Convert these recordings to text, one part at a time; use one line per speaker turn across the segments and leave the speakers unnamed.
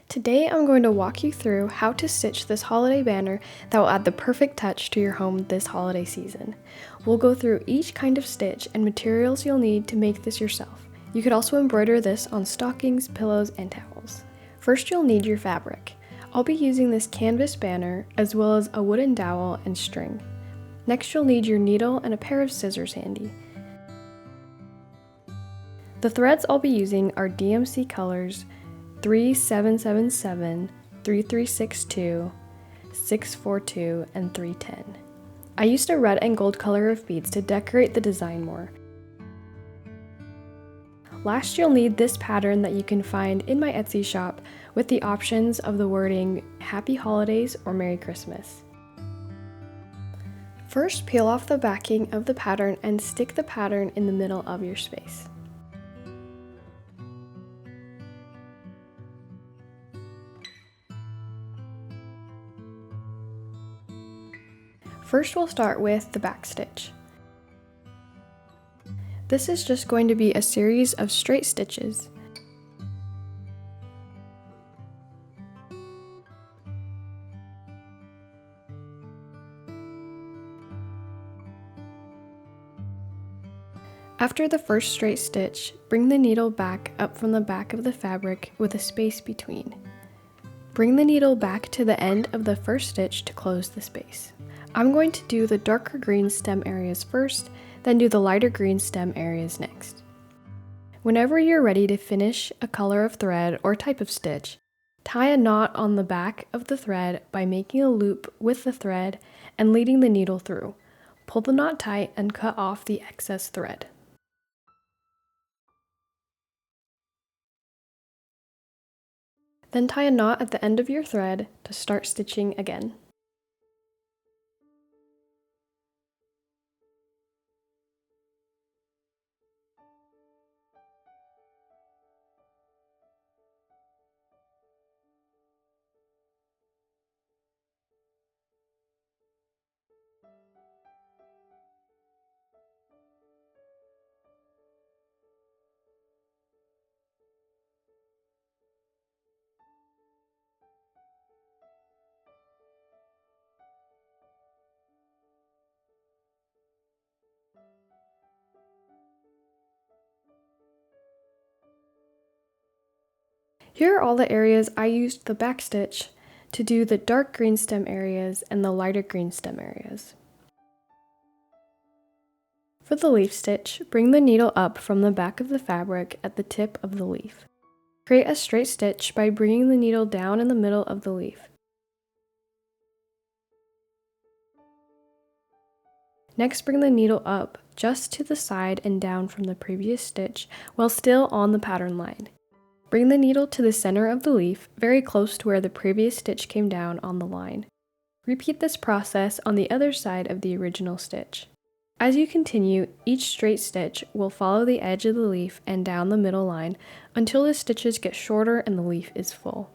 Today I'm going to walk you through how to stitch this holiday banner that will add the perfect touch to your home this holiday season. We'll go through each kind of stitch and materials you'll need to make this yourself. You could also embroider this on stockings, pillows, and towels. First you'll need your fabric. I'll be using this canvas banner as well as a wooden dowel and string. Next you'll need your needle and a pair of scissors handy. The threads I'll be using are DMC colors 3777, 3362, 642, and 310. I used a red and gold color of beads to decorate the design more. Last, you'll need this pattern that you can find in my Etsy shop with the options of the wording Happy Holidays or Merry Christmas. First, peel off the backing of the pattern and stick the pattern in the middle of your space. First, we'll start with the back stitch. This is just going to be a series of straight stitches. After the first straight stitch, bring the needle back up from the back of the fabric with a space between. Bring the needle back to the end of the first stitch to close the space. I'm going to do the darker green stem areas first, then do the lighter green stem areas next. Whenever you're ready to finish a color of thread or type of stitch, tie a knot on the back of the thread by making a loop with the thread and leading the needle through. Pull the knot tight and cut off the excess thread. Then tie a knot at the end of your thread to start stitching again. Here are all the areas I used the back stitch to do the dark green stem areas and the lighter green stem areas. For the leaf stitch, bring the needle up from the back of the fabric at the tip of the leaf. Create a straight stitch by bringing the needle down in the middle of the leaf. Next, bring the needle up just to the side and down from the previous stitch while still on the pattern line. Bring the needle to the center of the leaf, very close to where the previous stitch came down on the line. Repeat this process on the other side of the original stitch. As you continue, each straight stitch will follow the edge of the leaf and down the middle line until the stitches get shorter and the leaf is full.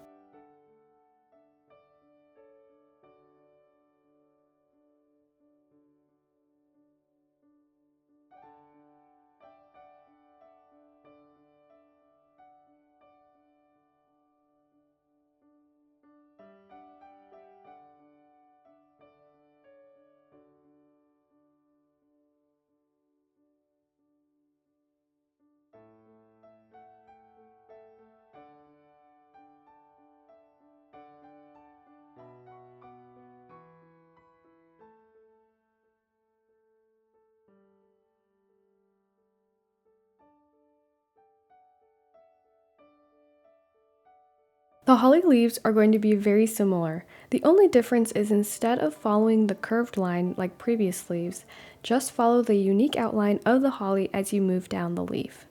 The holly leaves are going to be very similar. The only difference is instead of following the curved line like previous leaves, just follow the unique outline of the holly as you move down the leaf.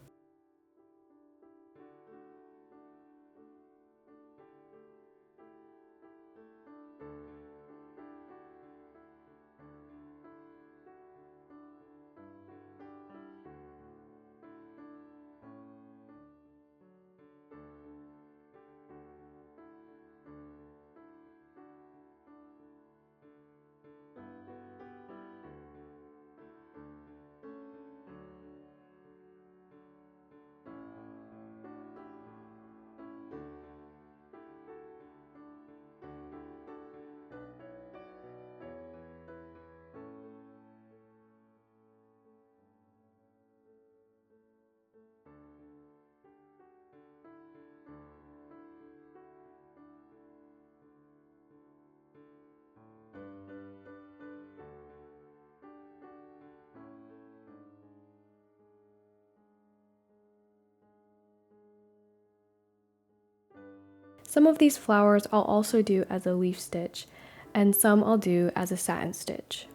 Some of these flowers I'll also do as a leaf stitch, and some I'll do as a satin stitch.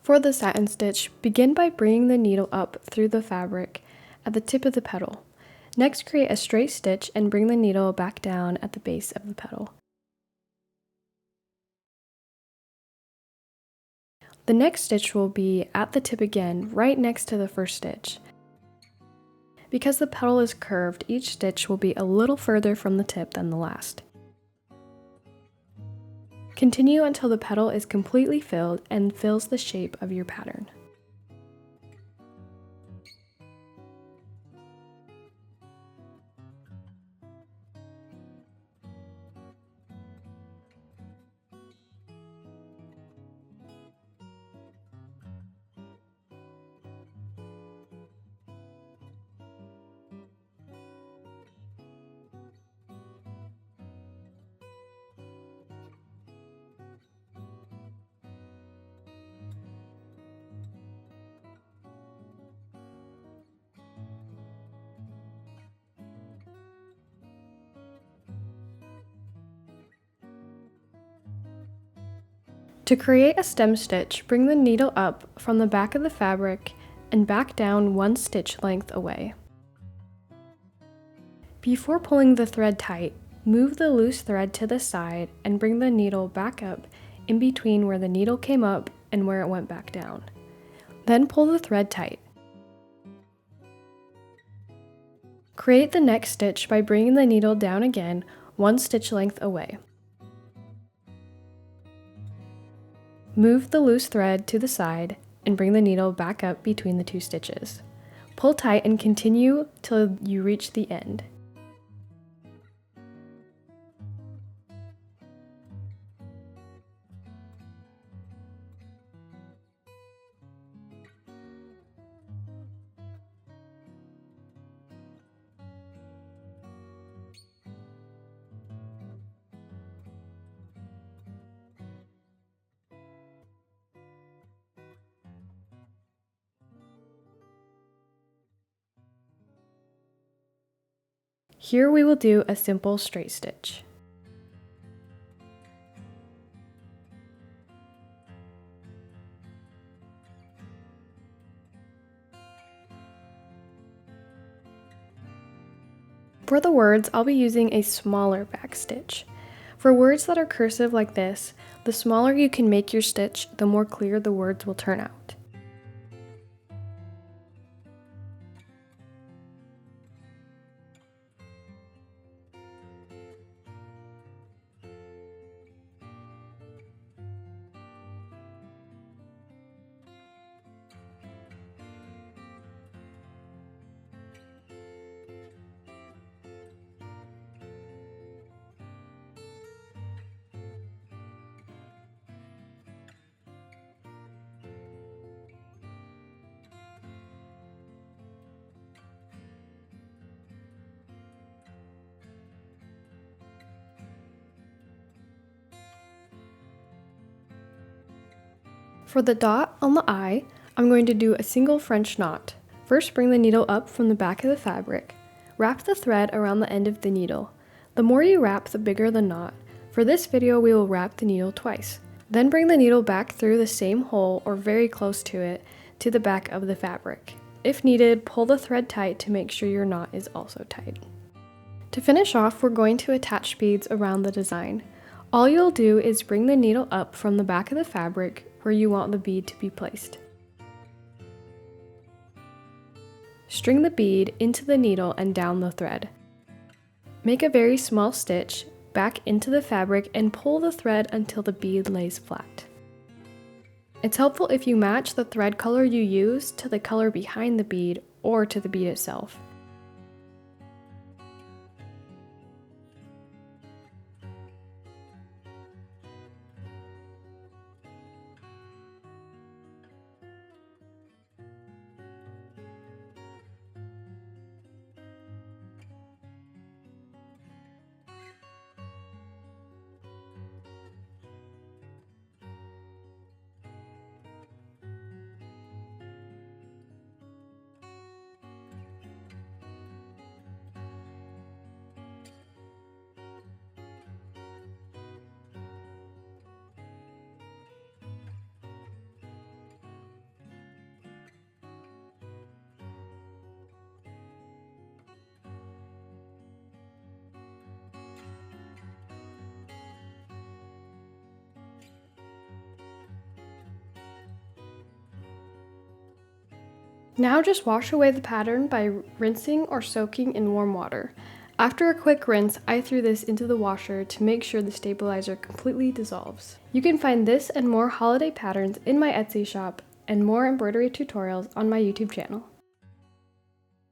For the satin stitch, begin by bringing the needle up through the fabric at the tip of the petal. Next, create a straight stitch and bring the needle back down at the base of the petal. The next stitch will be at the tip again, right next to the first stitch. Because the petal is curved, each stitch will be a little further from the tip than the last. Continue until the petal is completely filled and fills the shape of your pattern. To create a stem stitch, bring the needle up from the back of the fabric and back down 1 stitch length away. Before pulling the thread tight, move the loose thread to the side and bring the needle back up in between where the needle came up and where it went back down. Then pull the thread tight. Create the next stitch by bringing the needle down again 1 stitch length away. Move the loose thread to the side and bring the needle back up between the 2 stitches. Pull tight and continue till you reach the end. Here we will do a simple straight stitch. For the words, I'll be using a smaller back stitch. For words that are cursive like this, the smaller you can make your stitch, the more clear the words will turn out. For the dot on the eye, I'm going to do a single French knot. First, bring the needle up from the back of the fabric. Wrap the thread around the end of the needle. The more you wrap, the bigger the knot. For this video, we will wrap the needle twice. Then bring the needle back through the same hole or very close to it to the back of the fabric. If needed, pull the thread tight to make sure your knot is also tight. To finish off, we're going to attach beads around the design. All you'll do is bring the needle up from the back of the fabric where you want the bead to be placed. String the bead into the needle and down the thread. Make a very small stitch back into the fabric and pull the thread until the bead lays flat. It's helpful if you match the thread color you use to the color behind the bead or to the bead itself. Now just wash away the pattern by rinsing or soaking in warm water. After a quick rinse, I threw this into the washer to make sure the stabilizer completely dissolves. You can find this and more holiday patterns in my Etsy shop and more embroidery tutorials on my YouTube channel.